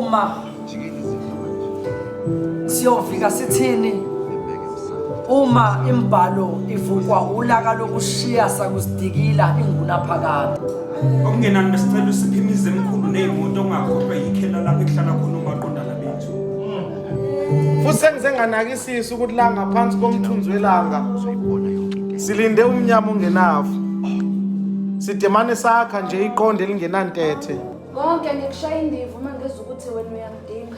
uma siyofika sithini uma imbhalo ivukwa ulaka lokushiya sakusidikila ingunaphakade okungenani besicela usiphimize emkhulu nezimoto ongakhohlwa yikhela lapho ekuhlala khona omaqondana bethu. Futhi sengizenganakisisa ukuthi la ngaphansi komthunzi welanga silinde umnyama ongenafu. Sidemane sakha nje iqonde elingenantethe. Konke ngikushaya indivu uma ngizwe ukuthi wena uyangidinga.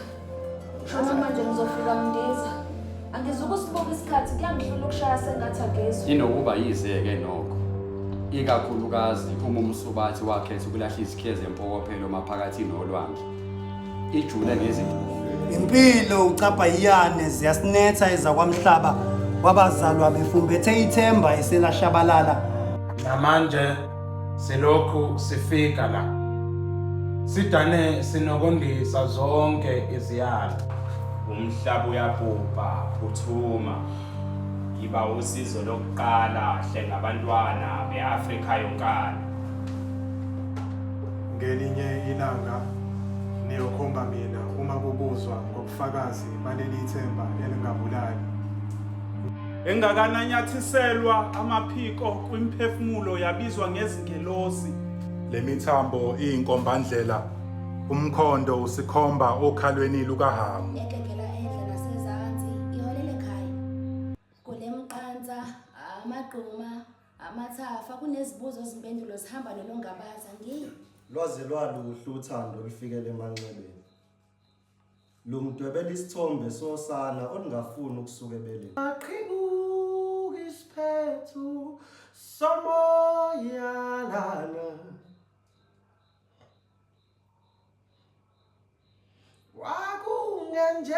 Shona manje ngizofika mndiza. Angizukusibuka isikhathi kuyangihlola ukushaya sengathi agezwe. Inokuba yizeke nokho. Ikakhulukazi uma umsubathi wakhetha ukulahla izikheze empokophelo maphakathi nolwandle. Ijule ngezinto. Impilo ucapha iyane ziyasinetha ezakwamhlaba wabazalwa befumbethe ithemba eselashabalala. Namanje silokhu sifika la. Sidane sinokondisa zonke iziyalo. Umhlaba uyabhubha uthuma. Iba usizo lokuqala hle ngabantwana beAfrika yonkana. Ngelinye ilanga niyokhomba mina uma kubuzwa ngobufakazi baleli themba elingabulali. Engakananyathiselwa amaphiko kwimphefumulo yabizwa ngezingelosi. Le mithambo iyinkombandlela, umkhondo usikhomba okhalweni lukaHamu. Ekekela endle nasezansi iholele ekhaya. Kulemqanza, amagquma, amathafa kunezibuzo ezimpendulo zihamba nolongabaza ngiyi. Lwaze lwaluhlu uthando lufikele emanxebeni. Lumdwebela isithombe sosana olungafuni ukusuka ebeleni. Aqhibuka isiphethu somoyalana. Wakungenje